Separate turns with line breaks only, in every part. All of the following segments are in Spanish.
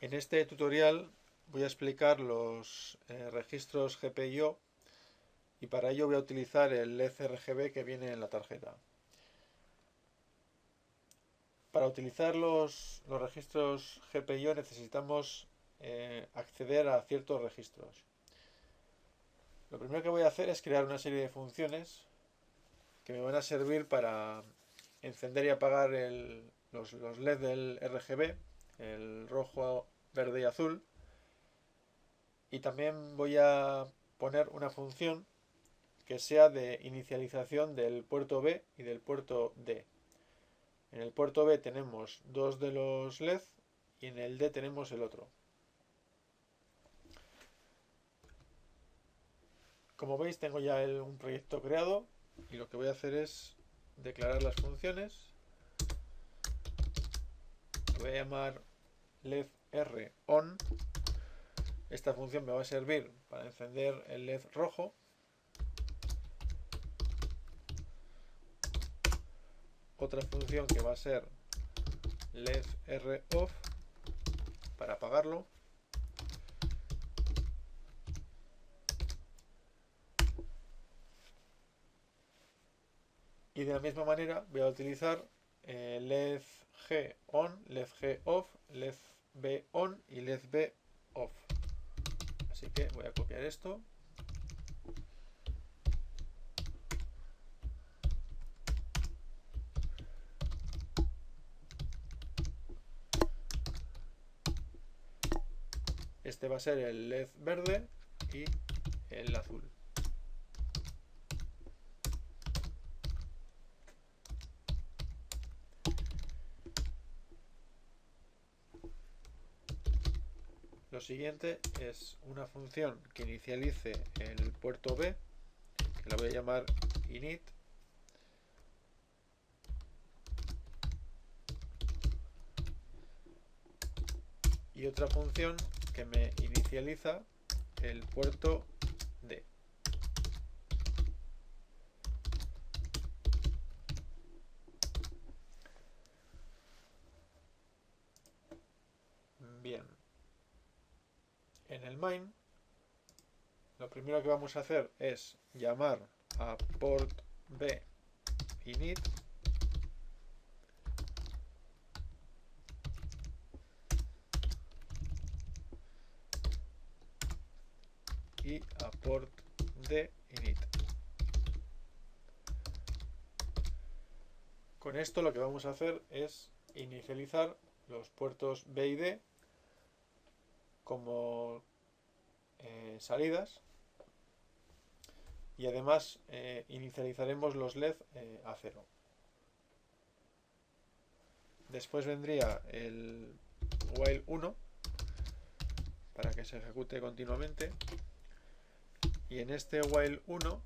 En este tutorial voy a explicar los registros GPIO y para ello voy a utilizar el LED RGB que viene en la tarjeta. Para utilizar los registros GPIO necesitamos acceder a ciertos registros. Lo primero que voy a hacer es crear una serie de funciones que me van a servir para encender y apagar los LED del RGB, el rojo, verde y azul. Y también voy a poner una función que sea de inicialización del puerto B y del puerto D. En el puerto B tenemos dos de los LED y en el D tenemos el otro. Como veis, tengo ya un proyecto creado y lo que voy a hacer es declarar las funciones. Lo voy a llamar LED R on. Esta función me va a servir para encender el LED rojo. Otra función que va a ser LED R off para apagarlo. Y de la misma manera voy a utilizar LED G on, LED G off, LED B on y LED B off. Así que voy a copiar esto. Este va a ser el LED verde y el azul. Lo siguiente es una función que inicialice el puerto B, que la voy a llamar init. Y otra función que me inicializa el puerto D. Bien. En el main, lo primero que vamos a hacer es llamar a port B init y a port D init. Con esto lo que vamos a hacer es inicializar los puertos B y D como salidas y además inicializaremos los LED a 0. Después vendría el while 1 para que se ejecute continuamente y en este while 1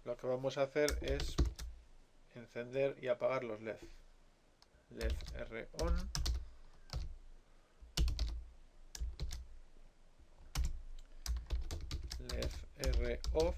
lo que vamos a hacer es encender y apagar los LED. LED R on, LED R off,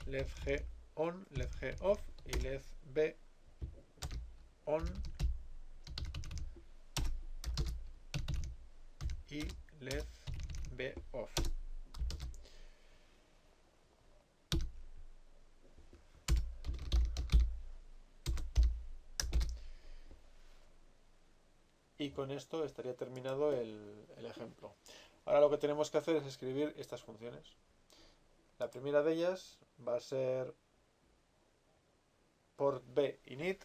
LED G on, LED G off y LED B on y LED B off. Y con esto estaría terminado el ejemplo. Ahora lo que tenemos que hacer es escribir estas funciones. La primera de ellas va a ser port B init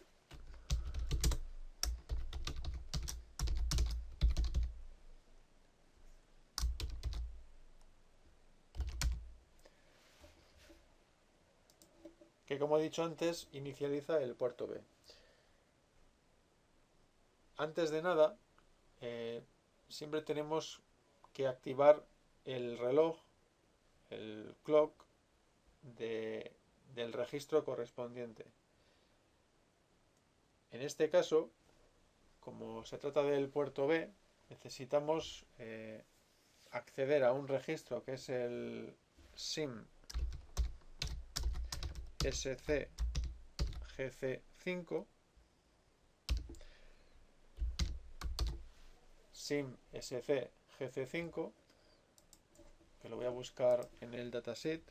que, como he dicho antes, inicializa el puerto B. Antes de nada, siempre tenemos que activar el reloj, el clock, del registro correspondiente. En este caso, como se trata del puerto B, necesitamos acceder a un registro que es el SIM SC-GC5, SIM SC-GC5, que lo voy a buscar en el dataset.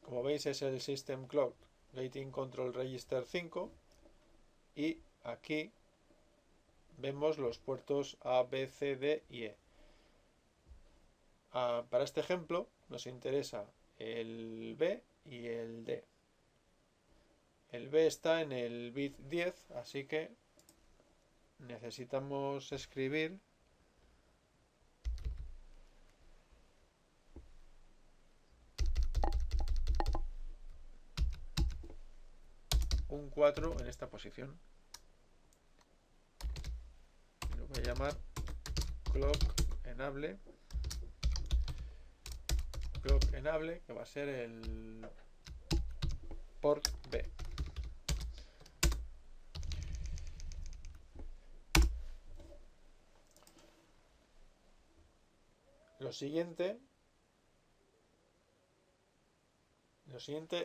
Como veis, es el System Clock Gating Control Register 5 y aquí vemos los puertos A, B, C, D y E. Para este ejemplo nos interesa el B y el D. El B está en el bit 10, así que necesitamos escribir un 4 en esta posición. Lo voy a llamar clock enable, que va a ser el port B. Lo siguiente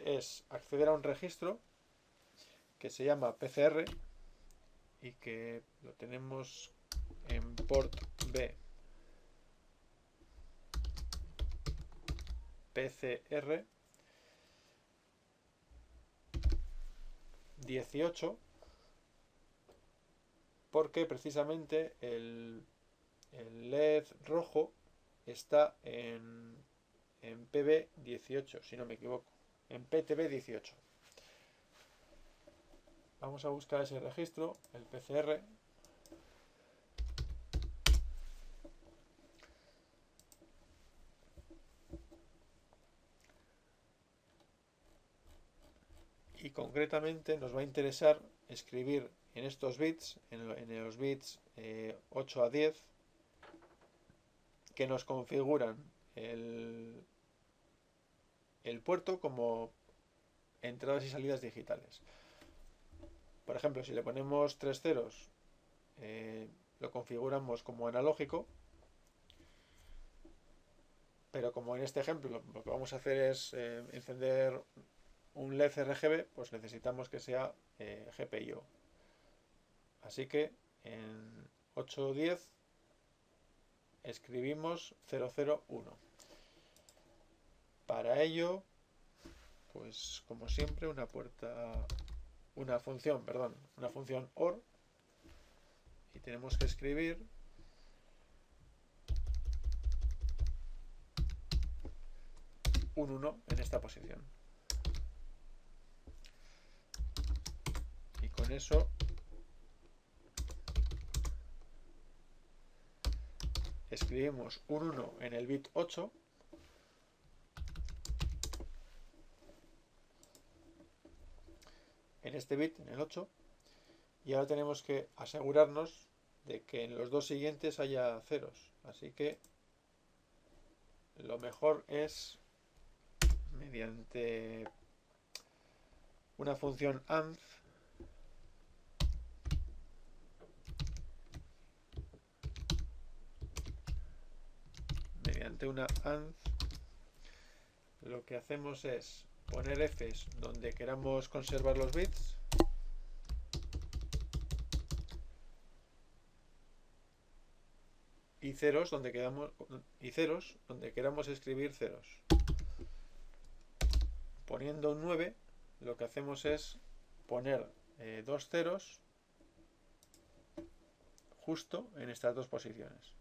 es acceder a un registro que se llama PCR y que lo tenemos en port B PCR 18, porque precisamente el LED rojo está en PB 18, si no me equivoco, en PTB 18. Vamos a buscar ese registro, el PCR. Y concretamente nos va a interesar escribir en estos bits, en los bits 8 a 10, que nos configuran el puerto como entradas y salidas digitales. Por ejemplo, si le ponemos 3 ceros, lo configuramos como analógico, pero como en este ejemplo lo que vamos a hacer es encender un LED RGB, pues necesitamos que sea GPIO. Así que en 810 escribimos 001. Para ello, pues como siempre, una función OR, y tenemos que escribir un 1 en esta posición. Y con eso escribimos un 1 en el bit 8 en este bit, en el 8, y ahora tenemos que asegurarnos de que en los dos siguientes haya ceros, así que lo mejor es mediante una función AND lo que hacemos es poner Fs donde queramos conservar los bits y ceros donde queramos escribir ceros. Poniendo un 9, lo que hacemos es poner dos ceros justo en estas dos posiciones.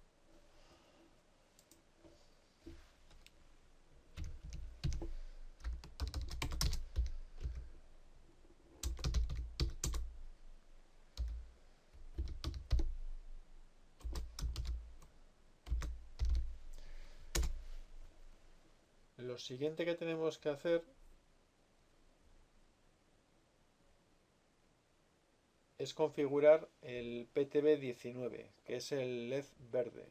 Lo siguiente que tenemos que hacer es configurar el PTB19, que es el LED verde.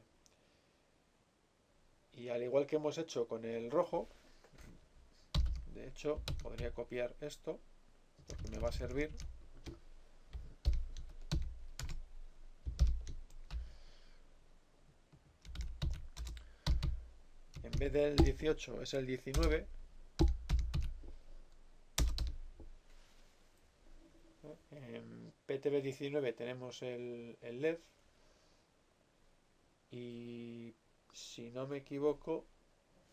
Y al igual que hemos hecho con el rojo, de hecho podría copiar esto porque me va a servir. En vez del 18 es el 19. En PTB19 tenemos el LED y si no me equivoco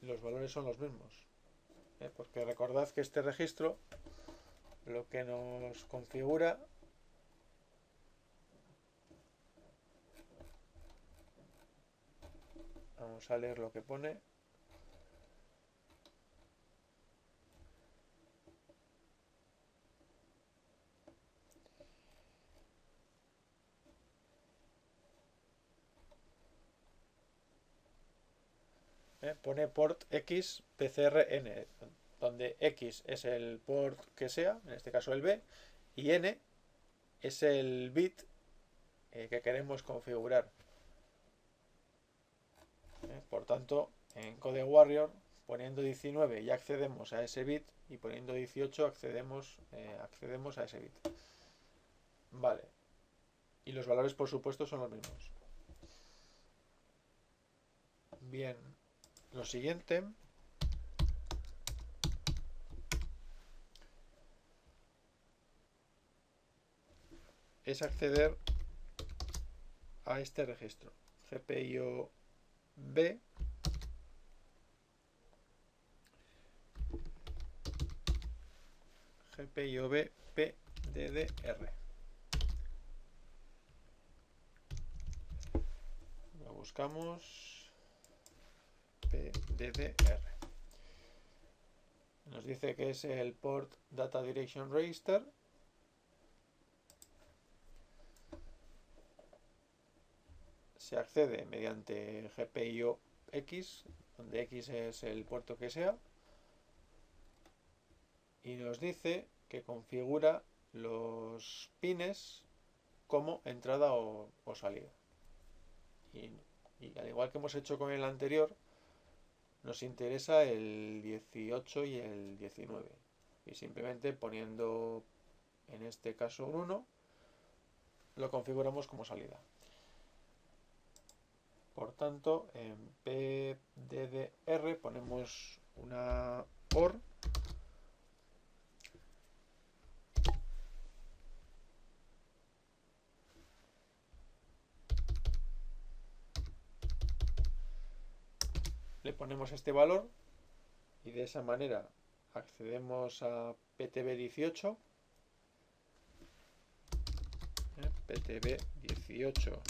los valores son los mismos, porque recordad que este registro lo que nos configura vamos a leer lo que pone. Pone port X PCRN, donde X es el port que sea, en este caso el B, y N es el bit que queremos configurar. Por tanto, en CodeWarrior, poniendo 19 ya accedemos a ese bit y poniendo 18 accedemos a ese bit. Vale. Y los valores, por supuesto, son los mismos. Bien. Lo siguiente es acceder a este registro. GPIO B GPIO B PDDR. Lo buscamos. PDDR. Nos dice que es el Port Data Direction Register. Se accede mediante GPIO X, donde X es el puerto que sea. Y nos dice que configura los pines como entrada o salida. Y al igual que hemos hecho con el anterior, nos interesa el 18 y el 19. Y simplemente poniendo, en este caso, un 1, lo configuramos como salida. Por tanto, en PDDR ponemos una OR le ponemos este valor y de esa manera accedemos a PTB18, PTB18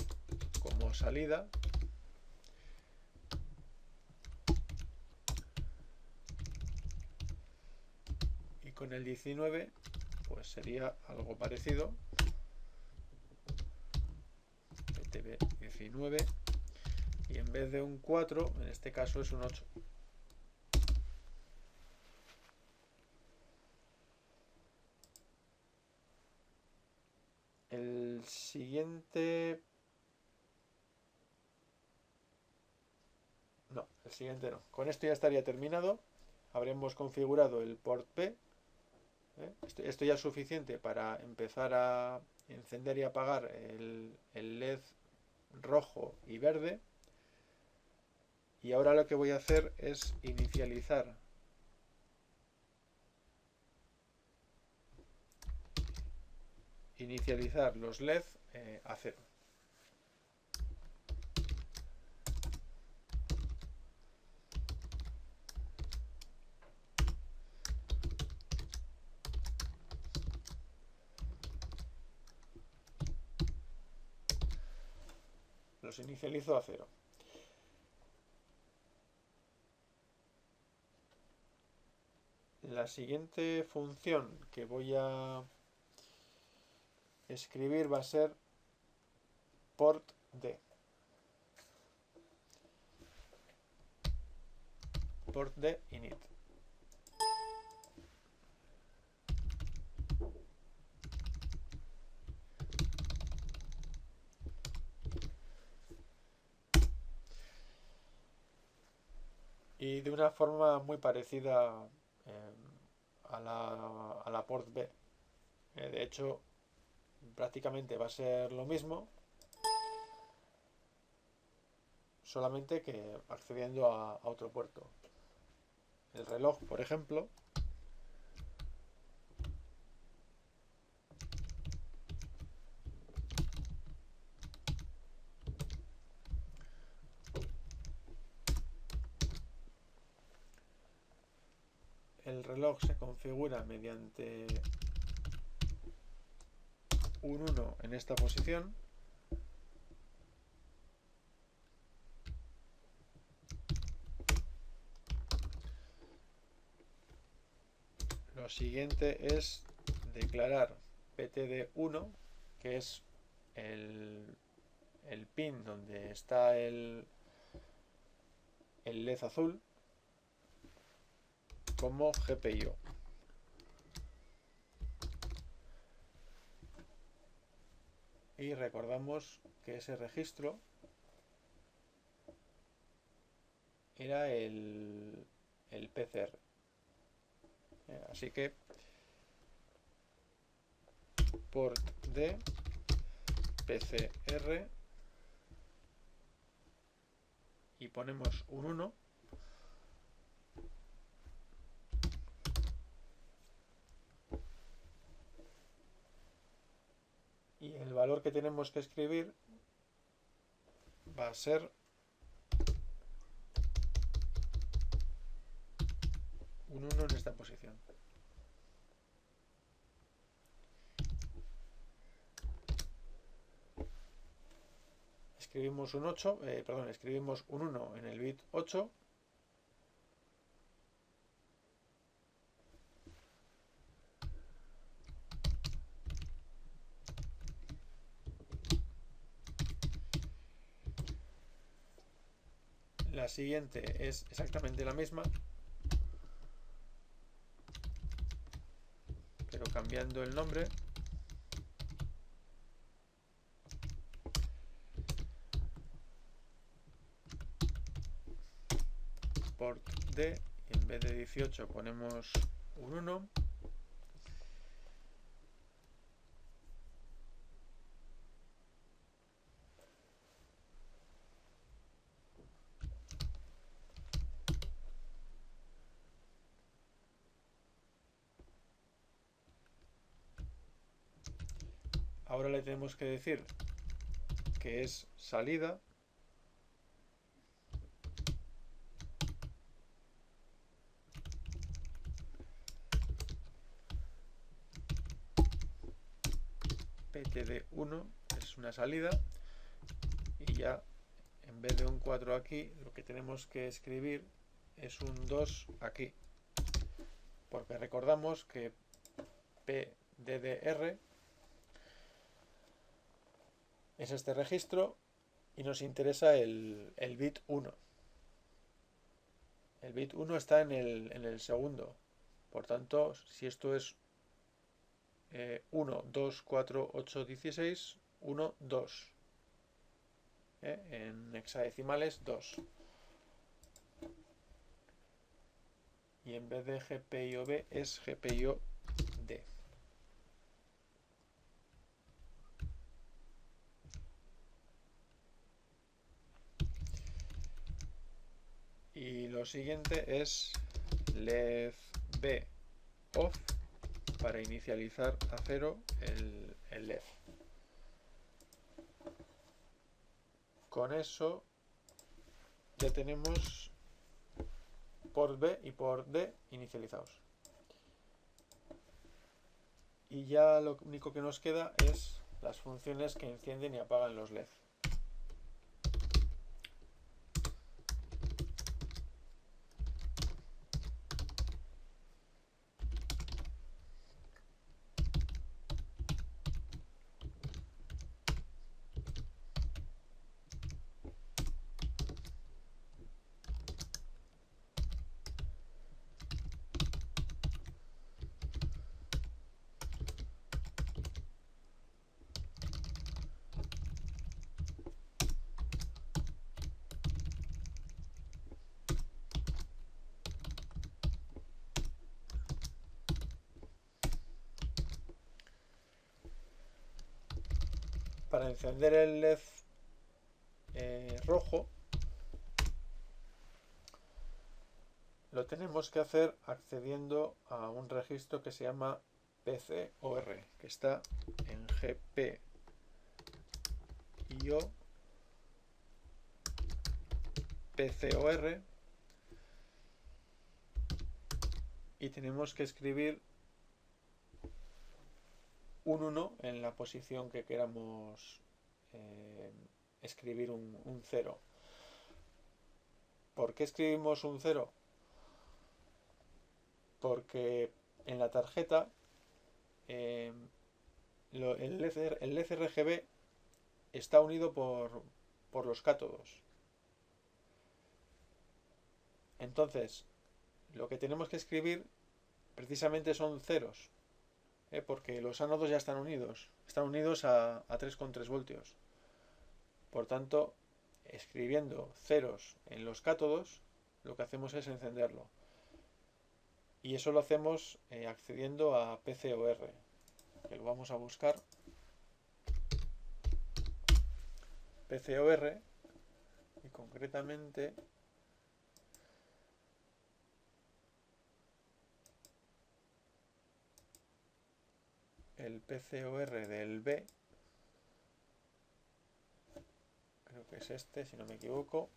como salida, y con el 19 pues sería algo parecido, PTB19, y en vez de un 4 en este caso es un 8. El siguiente no. Con esto ya estaría terminado. Habremos configurado el port P. Esto ya es suficiente para empezar a encender y apagar el LED rojo y verde. Y ahora lo que voy a hacer es inicializar los LED a 0. Los inicializo a 0. La siguiente función que voy a escribir va a ser port D. Port D init. y de una forma muy parecida a la port B. De hecho, prácticamente va a ser lo mismo, solamente que accediendo a otro puerto. El reloj, por ejemplo, se configura mediante un 1 en esta posición. Lo siguiente es declarar ptd1, que es el pin donde está el LED azul, como GPIO. Y recordamos que ese registro era el PCR. Así que port D PCR y ponemos un 1. Y el valor que tenemos que escribir va a ser un 1 en esta posición. Escribimos un 8, escribimos un 1 en el bit 8. La siguiente es exactamente la misma, pero cambiando el nombre. Port D, y en vez de 18 ponemos un 1. Ahora le tenemos que decir que es salida. ptd1 es una salida, y ya en vez de un 4 aquí, lo que tenemos que escribir es un 2 aquí, porque recordamos que pddr es este registro y nos interesa el bit 1. El bit 1 está en el segundo, por tanto, si esto es 1, 2, 4, 8, 16, 1, 2. En hexadecimales 2. Y en vez de GPIO-B es GPIO-D. Y lo siguiente es LED B off para inicializar a 0 el LED. Con eso ya tenemos port B y port D inicializados. Y ya lo único que nos queda es las funciones que encienden y apagan los LED. para encender el LED rojo, lo tenemos que hacer accediendo a un registro que se llama PCOR, que está en GPIO PCOR, y tenemos que escribir un 1 en la posición que queramos escribir un 0. ¿Por qué escribimos un 0? Porque en la tarjeta el LED RGB está unido por los cátodos. Entonces, lo que tenemos que escribir precisamente son ceros, porque los ánodos ya están unidos a 3,3 voltios. Por tanto, escribiendo ceros en los cátodos, lo que hacemos es encenderlo. Y eso lo hacemos accediendo a PCOR, que lo vamos a buscar. PCOR, y concretamente el PCOR del B, creo que es este, si no me equivoco.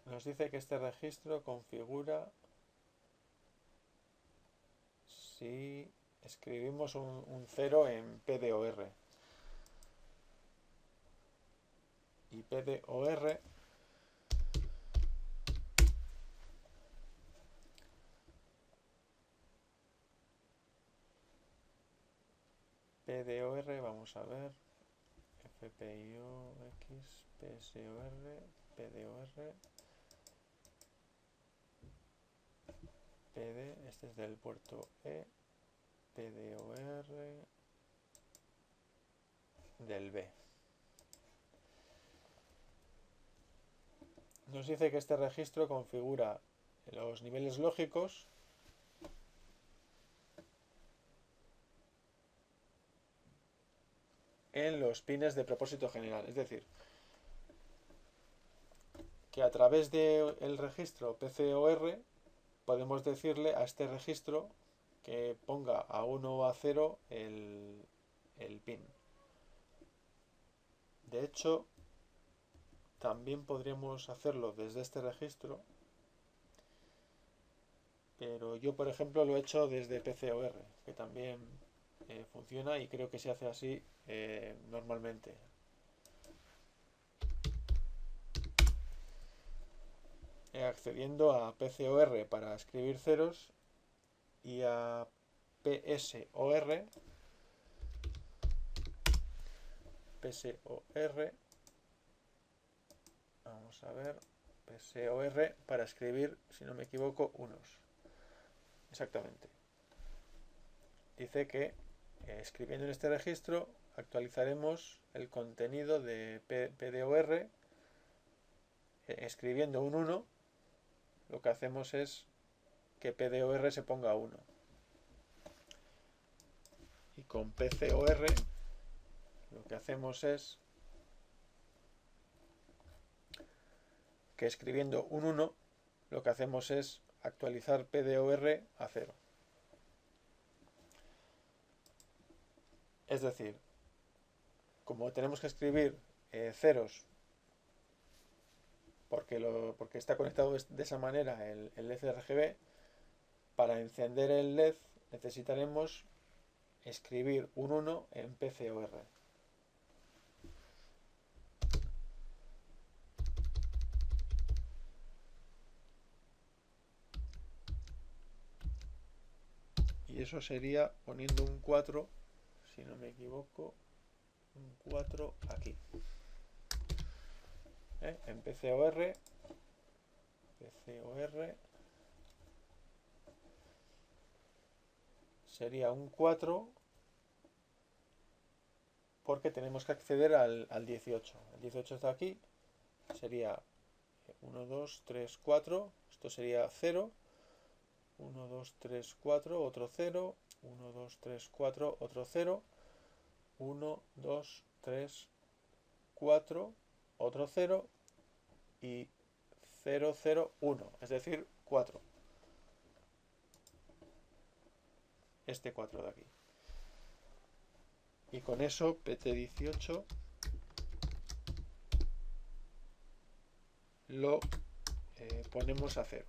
Nos dice que este registro configura si escribimos un 0 en PDOR. Y PDOR vamos a ver, FPIO, X, PSOR, PDOR, PD, este es del puerto E, PDOR del B. Nos dice que este registro configura los niveles lógicos en los pines de propósito general, es decir, que a través del registro PCOR podemos decirle a este registro que ponga a 1 o a 0 el pin. De hecho, también podríamos hacerlo desde este registro, pero yo por ejemplo lo he hecho desde PCOR, que también funciona y creo que se hace así normalmente. Accediendo a PCOR para escribir ceros y a PSOR vamos a ver, PSOR para escribir, si no me equivoco, unos. Exactamente. Dice que escribiendo en este registro actualizaremos el contenido de PDOR. Escribiendo un 1, lo que hacemos es que PDOR se ponga 1. Y con PCOR lo que hacemos es que escribiendo un 1, lo que hacemos es actualizar PDOR a 0. Es decir, como tenemos que escribir ceros porque está conectado de esa manera el LED RGB, para encender el LED necesitaremos escribir un 1 en PCOR. Y eso sería poniendo un 4, si no me equivoco, un 4 aquí. En PCOR sería un 4 porque tenemos que acceder al 18. El 18 está aquí, sería 1, 2, 3, 4, esto sería 0, 1, 2, 3, 4, otro 0, 1, 2, 3, 4, otro 0, 1, 2, 3, 4, otro 0 y 0, 0, 1, es decir, 4. Este 4 de aquí. Y con eso PT18 lo ponemos a 0.